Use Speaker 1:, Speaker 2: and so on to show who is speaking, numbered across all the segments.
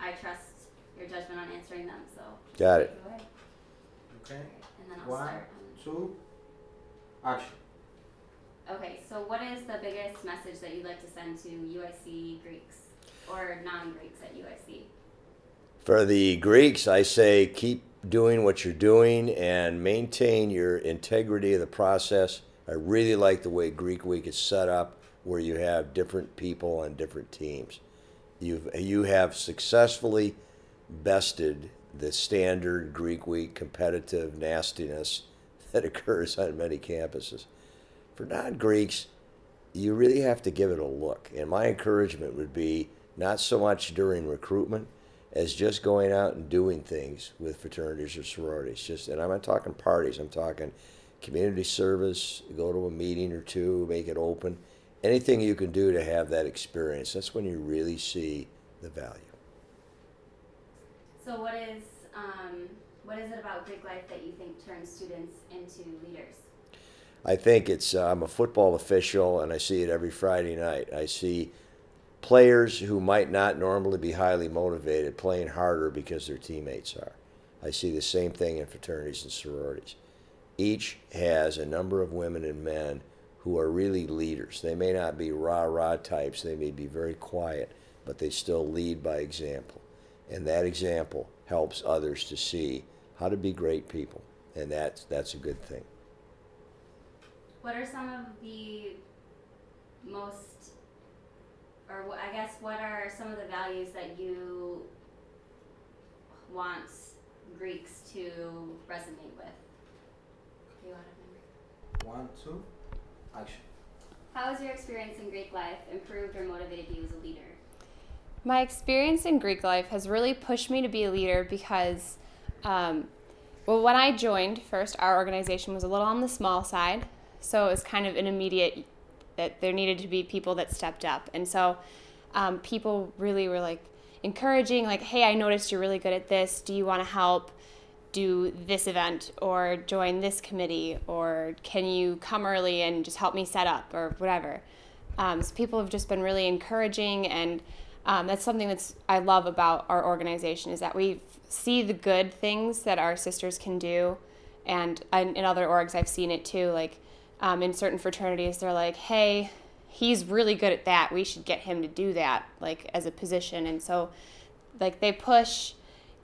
Speaker 1: I trust your judgment on answering them, so
Speaker 2: Got
Speaker 1: take
Speaker 2: it.
Speaker 1: away.
Speaker 3: Okay.
Speaker 1: And then I'll
Speaker 3: One,
Speaker 1: start.
Speaker 3: 2, action.
Speaker 1: Okay, so what is the biggest message that you'd like to send to UIC Greeks or non-Greeks at UIC?
Speaker 2: For the Greeks, I say keep doing what you're doing and maintain your integrity of the process. I really like the way Greek Week is set up, where you have different people on different teams. You have successfully bested the standard Greek Week competitive nastiness that occurs on many campuses. For non-Greeks, you really have to give it a look. And my encouragement would be not so much during recruitment as just going out and doing things with fraternities or sororities. And I'm not talking parties. I'm talking community service. Go to a meeting or two, make it open. Anything you can do to have that experience. That's when you really see the value.
Speaker 1: So what is it about Greek life that you think turns students into leaders?
Speaker 2: I think I'm a football official and I see it every Friday night. I see players who might not normally be highly motivated playing harder because their teammates are. I see the same thing in fraternities and sororities. Each has a number of women and men who are really leaders. They may not be rah-rah types, they may be very quiet, but they still lead by example. And that example helps others to see how to be great people, and that's a good thing.
Speaker 1: What are some of the most, or I guess what are some of the values that you want Greeks to resonate with? Do you want to remember?
Speaker 3: 1, 2, action.
Speaker 1: How has your experience in Greek life improved or motivated you as a leader?
Speaker 4: My experience in Greek life has really pushed me to be a leader because, when I joined first, our organization was a little on the small side, so it was kind of an immediate that there needed to be people that stepped up. And so people really were like encouraging, like, hey, I noticed you're really good at this. Do you want to help do this event or join this committee, or can you come early and just help me set up or whatever? So people have just been really encouraging, and that's something I love about our organization, is that we see the good things that our sisters can do. And in other orgs, I've seen it too. Like in certain fraternities, they're like, hey, he's really good at that. We should get him to do that, like as a position. And so like they push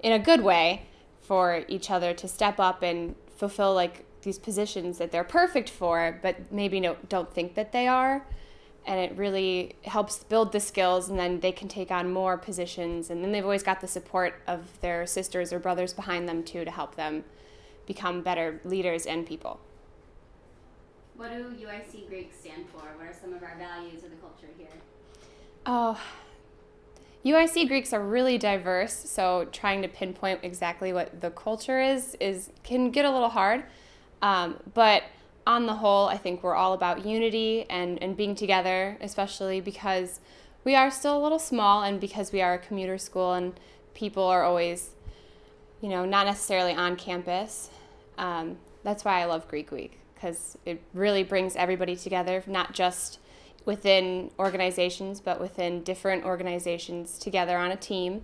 Speaker 4: in a good way for each other to step up and fulfill like these positions that they're perfect for, but maybe don't think that they are. And it really helps build the skills, and then they can take on more positions. And then they've always got the support of their sisters or brothers behind them too to help them become better leaders and people.
Speaker 1: What do UIC Greeks stand for? What are some of our values or the culture here?
Speaker 4: Oh, UIC Greeks are really diverse, so trying to pinpoint exactly what the culture is can get a little hard. But on the whole, I think we're all about unity and being together, especially because we are still a little small and because we are a commuter school and people are always, not necessarily on campus. That's why I love Greek Week, because it really brings everybody together, not just within organizations, but within different organizations together on a team.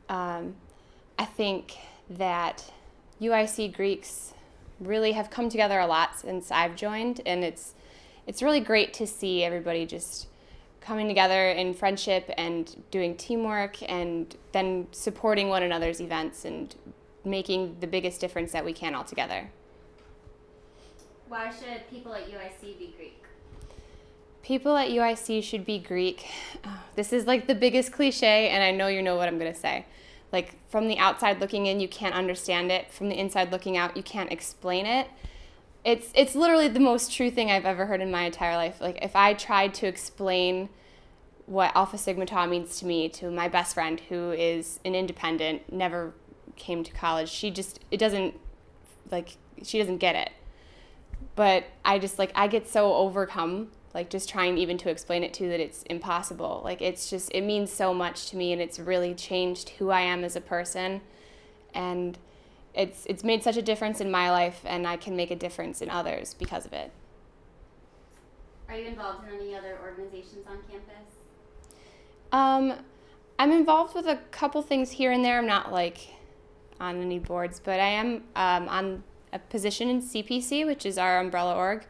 Speaker 4: I think that UIC Greeks really have come together a lot since I've joined, and it's really great to see everybody just coming together in friendship and doing teamwork and then supporting one another's events and making the biggest difference that we can all together.
Speaker 1: Why should people at UIC be Greek?
Speaker 4: People at UIC should be Greek. This is like the biggest cliche, and I know you know what I'm going to say. Like, from the outside looking in, you can't understand it. From the inside looking out, you can't explain it. It's literally the most true thing I've ever heard in my entire life. Like, if I tried to explain what Alpha Sigma Tau means to me to my best friend, who is an independent, never came to college, she doesn't get it. But I get so overcome, like just trying even to explain it to that it's impossible. Like it means so much to me, and it's really changed who I am as a person. And it's made such a difference in my life, and I can make a difference in others because of it.
Speaker 1: Are you involved in any other organizations on campus?
Speaker 4: I'm involved with a couple things here and there. I'm not like on any boards, but I am on a position in CPC, which is our umbrella org.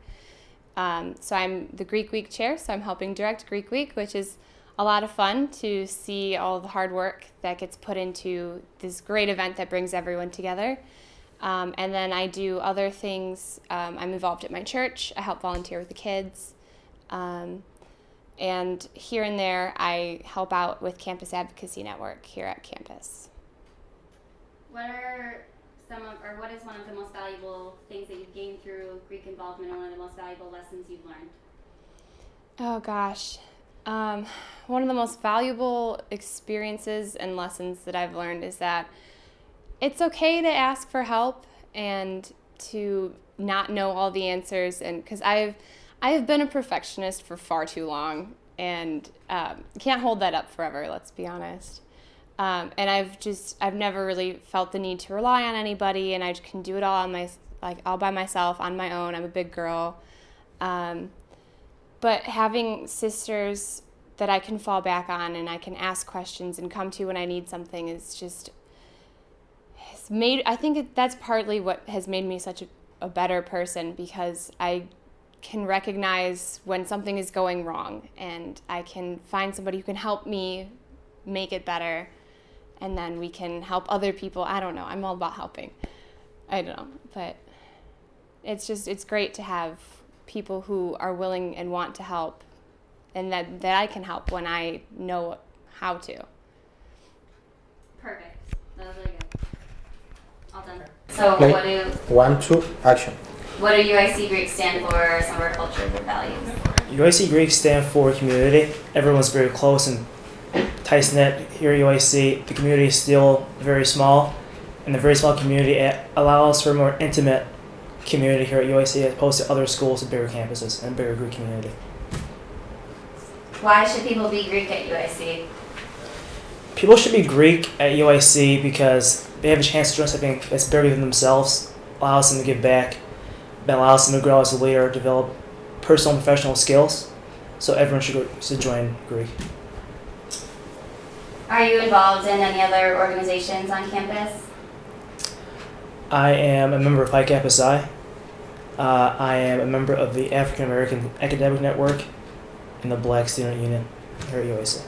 Speaker 4: So I'm the Greek Week chair, so I'm helping direct Greek Week, which is a lot of fun to see all the hard work that gets put into this great event that brings everyone together. And then I do other things. I'm involved at my church. I help volunteer with the kids. And here and there, I help out with Campus Advocacy Network here at campus.
Speaker 1: What is one of the most valuable things that you've gained through Greek involvement, and one of the most valuable lessons you've learned?
Speaker 4: Oh gosh. One of the most valuable experiences and lessons that I've learned is that it's okay to ask for help and to not know all the answers, and because I have been a perfectionist for far too long, and can't hold that up forever, let's be honest. And I've never really felt the need to rely on anybody, and I can do it all all by myself on my own. I'm a big girl. But having sisters that I can fall back on and I can ask questions and come to when I need something I think that's partly what has made me such a better person, because I can recognize when something is going wrong and I can find somebody who can help me make it better, and then we can help other people. I don't know. I'm all about helping. I don't know. But it's great to have people who are willing and want to help, and that I can help when I know how to.
Speaker 1: Perfect. That was really good. All done. So
Speaker 3: Play.
Speaker 1: what do
Speaker 3: 1, 2, action.
Speaker 1: UIC Greek stand for, some of our cultures and values?
Speaker 5: UIC Greek stand for community. Everyone's very close and tight-knit here at UIC. The community is still very small, and the very small community allows for a more intimate community here at UIC as opposed to other schools with bigger campuses and bigger Greek community.
Speaker 1: Why should people be Greek at UIC?
Speaker 5: People should be Greek at UIC because they have a chance to join something that's bigger than themselves, allows them to give back, and allows them to grow as a leader, develop personal and professional skills. So everyone should join Greek.
Speaker 1: Are you involved in any other organizations on campus?
Speaker 5: I am a member of Phi Kappa Psi. I am a member of the African American Academic Network and the Black Student Union here at UIC.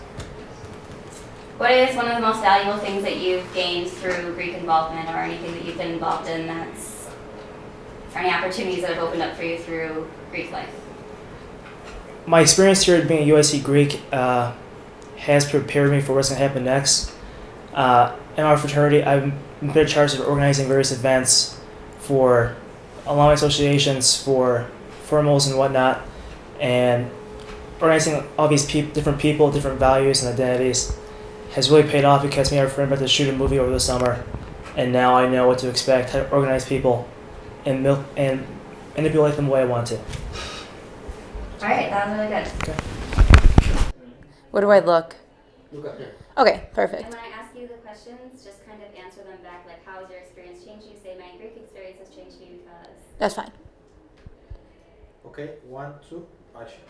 Speaker 1: What is one of the most valuable things that you've gained through Greek involvement, or anything that you've been involved in or any opportunities that have opened up for you through Greek life?
Speaker 5: My experience here at being a UIC Greek has prepared me for what's going to happen next. In our fraternity, I've been in charge of organizing various events for alumni associations, for formals and whatnot, and organizing all these different people, different values and identities has really paid off, because me and our friend went to shoot a movie over the summer, and now I know what to expect, how to organize people and manipulate them the way I want to.
Speaker 1: All right, that was really good.
Speaker 5: Okay.
Speaker 6: What do I look?
Speaker 3: Look up here.
Speaker 6: Okay,
Speaker 1: And
Speaker 6: perfect.
Speaker 1: when I ask you the questions, just kind of answer them back, like, how has your experience changed you? Say, my Greek experience has changed me because...
Speaker 6: That's fine.
Speaker 3: Okay, 1, 2, action.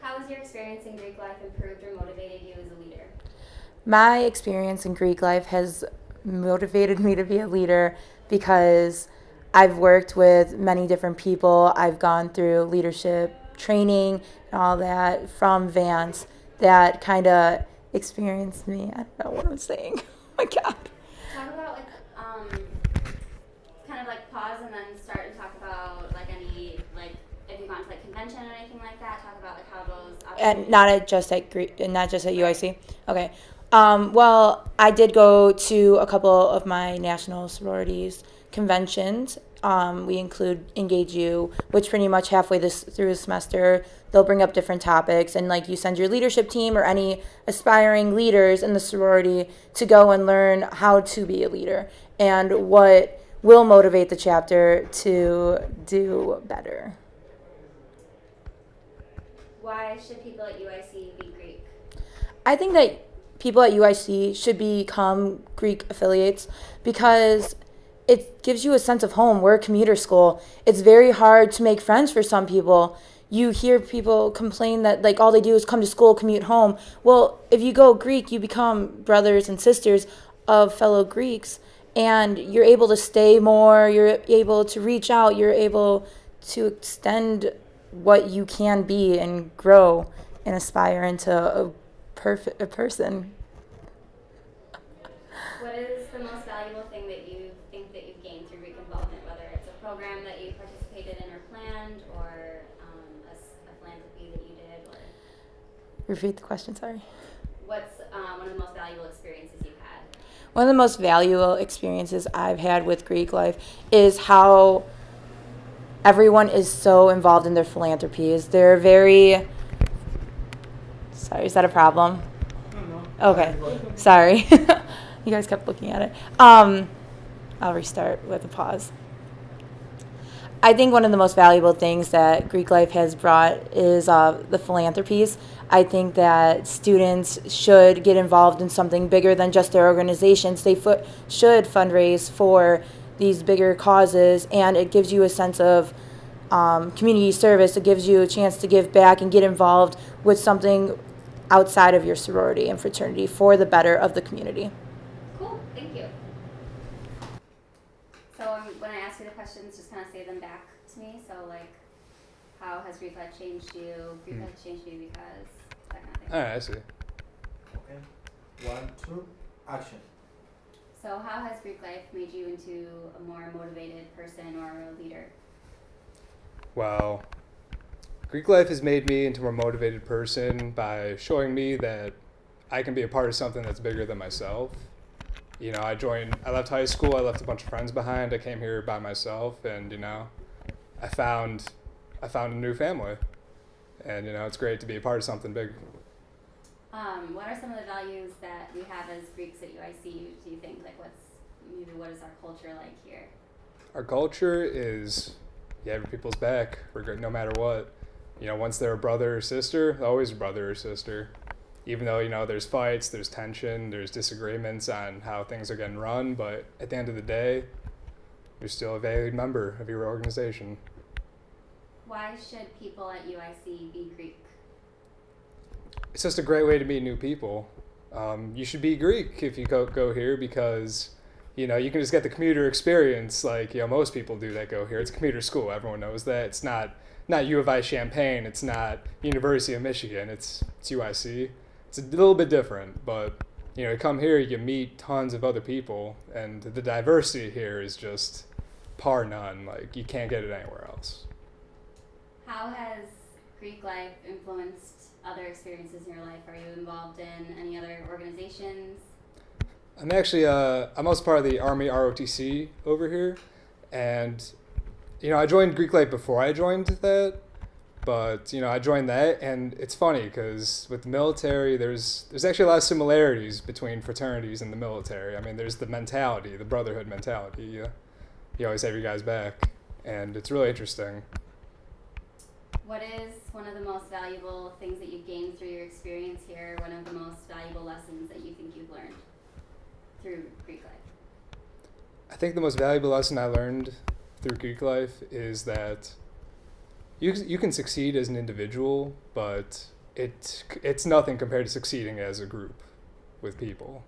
Speaker 1: How has your experience in Greek life improved or motivated you as a leader?
Speaker 6: My experience in Greek life has motivated me to be a leader because I've worked with many different people. I've gone through leadership training and all that from Vance that kind of experienced me. I don't know what I'm saying. Oh my God.
Speaker 1: Talk about, kind of pause and then start and talk about, any, if you've gone to, convention or anything like that. Talk about, how those...
Speaker 6: And not just at UIC? Okay. Well, I did go to a couple of my national sororities conventions. We include Engage You, which pretty much halfway through the semester, they'll bring up different topics, and you send your leadership team or any aspiring leaders in the sorority to go and learn how to be a leader and what will motivate the chapter to do better.
Speaker 1: Why should people at UIC be Greek?
Speaker 6: I think that people at UIC should become Greek affiliates because it gives you a sense of home. We're a commuter school. It's very hard to make friends for some people. you hear people complain that like all they do is come to school, commute home. Well, if you go Greek, you become brothers and sisters of fellow Greeks, and you're able to stay more, you're able to reach out, you're able to extend what you can be and grow and aspire into a person.
Speaker 1: What is the most valuable thing that you think that you've gained through Greek involvement, whether it's a program that you participated in or planned, or a philanthropy that you did, or
Speaker 6: Repeat the question, sorry.
Speaker 1: what's one of the most valuable experiences you've had?
Speaker 6: One of the most valuable experiences I've had with Greek life is how everyone is so involved in their philanthropies. They're very... Sorry, is that a problem? Okay, sorry. You guys kept looking at it. I'll restart with a pause. I think one of the most valuable things that Greek life has brought is the philanthropies. I think that students should get involved in something bigger than just their organizations. They should fundraise for these bigger causes, and it gives you a sense of community service. It gives you a chance to give back and get involved with something outside of your sorority and fraternity for the better of the community.
Speaker 1: Cool, thank you. So when I ask you the questions, just kind of say them back to me. So like, how has Greek life changed you? Greek life changed you because that kind of thing.
Speaker 7: Alright, I see.
Speaker 3: Okay. 1, 2, action.
Speaker 1: So how has Greek life made you into a more motivated person or a leader?
Speaker 7: Well, Greek life has made me into a more motivated person by showing me that I can be a part of something that's bigger than myself. You know, I left high school, I left a bunch of friends behind, I came here by myself, and, you know, I found a new family. And, you know, it's great to be a part of something big.
Speaker 1: What are some of the values that we have as Greeks at UIC, do you think? Like what is our culture like here?
Speaker 7: Our culture is, you have your people's back, no matter what. You know, once they're a brother or sister, always a brother or sister. Even though, you know, there's fights, there's tension, there's disagreements on how things are getting run, but at the end of the day, you're still a valued member of your organization.
Speaker 1: Why should people at UIC be Greek?
Speaker 7: It's just a great way to meet new people. You should be Greek if you go here because, you know, you can just get the commuter experience like, you know, most people do that go here. It's a commuter school. Everyone knows that. It's not U of I Champaign. It's not University of Michigan. It's UIC. It's a little bit different, but, you know, you come here, you meet tons of other people, and the diversity here is just par none. Like, you can't get it anywhere else.
Speaker 1: How has Greek life influenced other experiences in your life? Are you involved in any other organizations?
Speaker 7: I'm actually, I'm also part of the Army ROTC over here, and, you know, I joined Greek life before I joined that, but, you know, I joined that, and it's funny because with the military, there's actually a lot of similarities between fraternities and the military. I mean, there's the mentality, the brotherhood mentality. You always have your guys back, and it's really interesting.
Speaker 1: What is one of the most valuable things that you've gained through your experience here? One of the most valuable lessons that you think you've learned through Greek life?
Speaker 7: I think the most valuable lesson I learned through Greek life is that you can succeed as an individual, but it's nothing compared to succeeding as a group with people,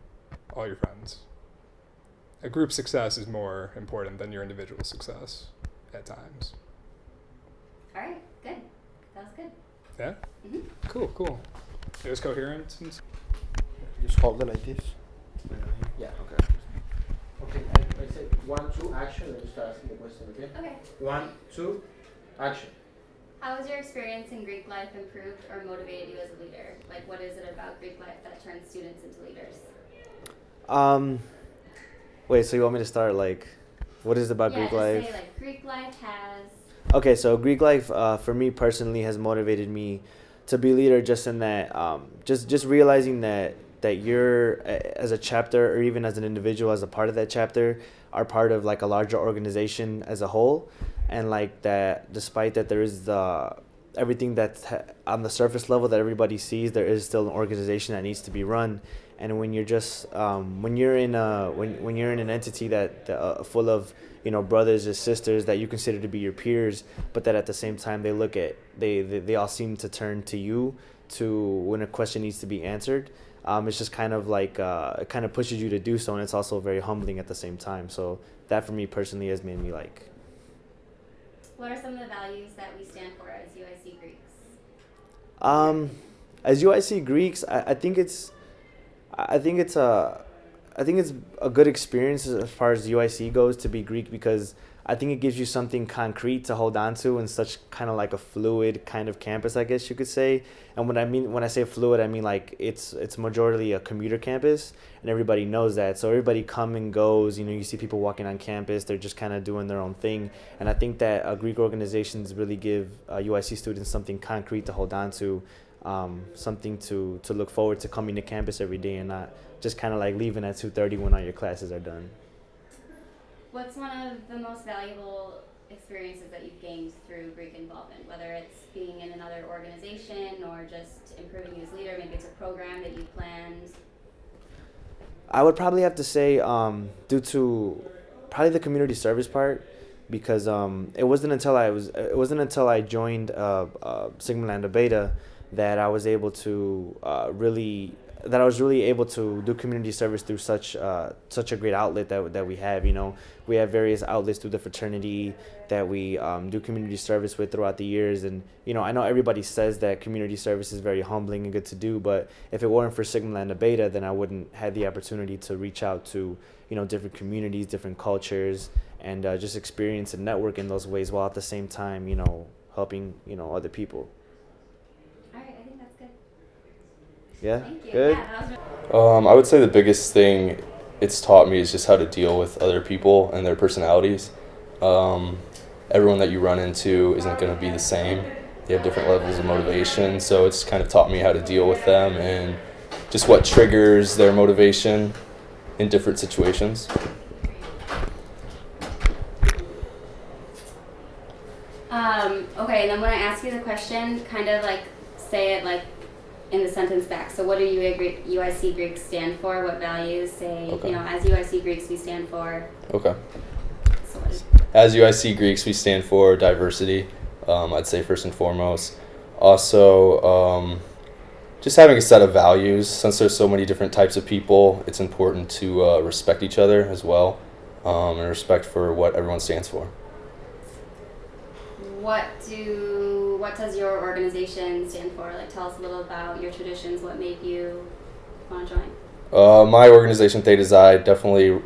Speaker 7: all your friends. A group success is more important than your individual success at times.
Speaker 1: All right, good. That was good.
Speaker 7: Yeah?
Speaker 1: Mhm.
Speaker 7: Cool. It was coherent.
Speaker 3: Just hold it like this. Yeah.
Speaker 7: Okay.
Speaker 3: Okay, I said 1, 2, action, and you start asking the question, okay?
Speaker 1: Okay.
Speaker 3: 1, 2, action.
Speaker 1: How has your experience in Greek life improved or motivated you as a leader? Like, what is it about Greek life that turns students into leaders?
Speaker 8: Wait, so you want me to start, like, what is it about
Speaker 1: Yeah,
Speaker 8: Greek
Speaker 1: just
Speaker 8: life?
Speaker 1: say, like, Greek life has...
Speaker 8: Okay, so Greek life, for me personally, has motivated me to be leader just in that, just realizing that you're, as a chapter or even as an individual, as a part of that chapter, are part of, like, a larger organization as a whole. And, like, that despite that there is everything that's on the surface level that everybody sees, there is still an organization that needs to be run. And when you're just when you're in an entity that full of brothers or sisters that you consider to be your peers, but that at the same time they all seem to turn to you to when a question needs to be answered. It's just kind of like it kind of pushes you to do so, and it's also very humbling at the same time. So that for me personally has made me like.
Speaker 1: What are some of the values that we stand for as UIC Greeks?
Speaker 8: As UIC Greeks, I think it's a good experience as far as UIC goes to be Greek, because I think it gives you something concrete to hold on to in such kind of like a fluid kind of campus, I guess you could say. And when I say fluid, I mean like it's majority a commuter campus, and everybody knows that. So everybody come and goes. You see people walking on campus. They're just kind of doing their own thing. And I think that Greek organizations really give UIC students something concrete to hold on to, something to look forward to coming to campus every day, and not just kind of like leaving at 2:30 when all your classes are done.
Speaker 1: What's one of the most valuable experiences that you've gained through Greek involvement, whether it's being in another organization or just improving as leader? Maybe it's a program that you planned.
Speaker 8: I would probably have to say due to probably the community service part, because it wasn't until I joined Sigma Lambda Beta that I was able to really able to do community service through such a great outlet that we have. We have various outlets through the fraternity that we do community service with throughout the years. And I know everybody says that community service is very humbling and good to do, but if it weren't for Sigma Lambda Beta, then I wouldn't have the opportunity to reach out to different communities, different cultures, and just experience and network in those ways, while at the same time helping other people. Yeah,
Speaker 1: Thank you.
Speaker 8: good.
Speaker 1: Yeah, that was
Speaker 9: I would say the biggest thing it's taught me is just how to deal with other people and their personalities. Everyone that you run into isn't going to be the same. They have different levels of motivation, so it's kind of taught me how to deal with them and just what triggers their motivation in different situations.
Speaker 1: Okay, and then when I ask you the question, kind of like say it like in the sentence back. So what do UIC Greeks stand for? What values say,
Speaker 9: Okay.
Speaker 1: As UIC Greeks we stand for?
Speaker 9: Okay.
Speaker 1: So what is,
Speaker 9: As UIC Greeks, we stand for diversity, I'd say first and foremost. Also, just having a set of values. Since there's so many different types of people, it's important to respect each other as well, and respect for what everyone stands for.
Speaker 1: what does your organization stand for? Like, tell us a little about your traditions. What made you want to join?
Speaker 9: My organization, Theta Xi, definitely,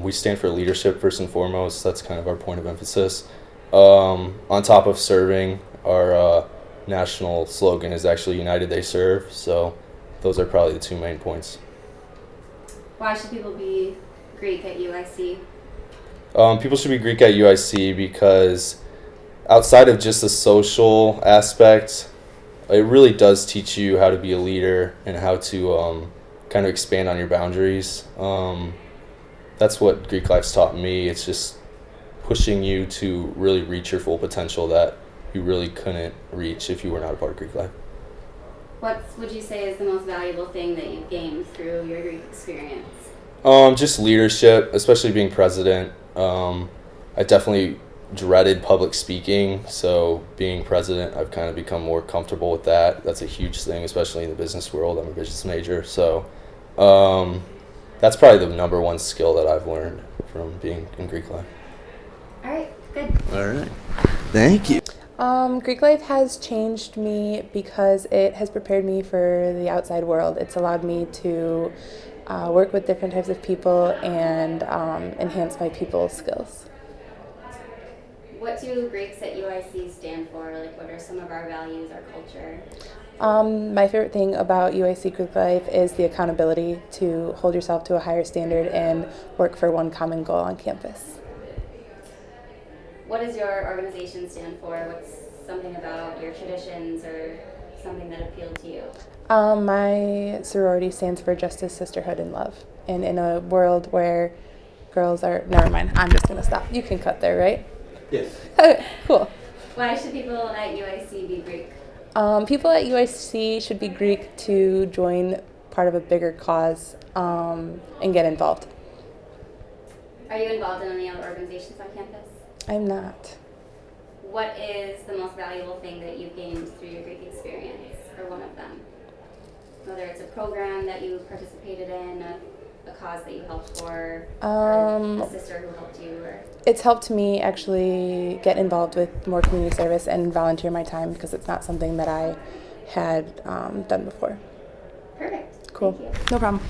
Speaker 9: we stand for leadership first and foremost. That's kind of our point of emphasis. On top of serving, our national slogan is actually United They Serve. So those are probably the two main points.
Speaker 1: Why should people be Greek at UIC?
Speaker 9: People should be Greek at UIC because outside of just the social aspect, it really does teach you how to be a leader and how to kind of expand on your boundaries. That's what Greek life's taught me. It's just pushing you to really reach your full potential that you really couldn't reach if you were not a part of Greek life.
Speaker 1: What would you say is the most valuable thing that you've gained through your Greek experience?
Speaker 9: Just leadership, especially being president. I definitely dreaded public speaking, so being president, I've kind of become more comfortable with that. That's a huge thing, especially in the business world. I'm a business major, so that's probably the number one skill that I've learned from being in Greek life.
Speaker 1: All right, good.
Speaker 2: All right. Thank you.
Speaker 6: Greek life has changed me because it has prepared me for the outside world. It's allowed me to work with different types of people and enhance my people skills.
Speaker 1: What do Greeks at UIC stand for? Like, what are some of our values, our culture?
Speaker 6: My favorite thing about UIC Greek life is the accountability to hold yourself to a higher standard and work for one common goal on campus.
Speaker 1: What does your organization stand for? What's something about your traditions or something that appealed to you?
Speaker 6: My sorority stands for justice, sisterhood, and love. And in a world where girls are... Never mind, I'm just going to stop. You can cut there, right?
Speaker 3: Yes.
Speaker 6: Okay, cool.
Speaker 1: Why should people at UIC be Greek?
Speaker 6: People at UIC should be Greek to join
Speaker 10: part of a bigger cause and get involved.
Speaker 1: Are you involved in any other organizations on campus?
Speaker 10: I'm not.
Speaker 1: What is the most valuable thing that you've gained through your Greek experience, or one of them? Whether it's a program that you participated in, a cause that you helped for, or a sister who helped you, or...
Speaker 10: It's helped me actually get involved with more community service and volunteer my time because it's not something that I had done before.
Speaker 1: Perfect.
Speaker 10: Cool.
Speaker 1: Thank you.
Speaker 10: No problem.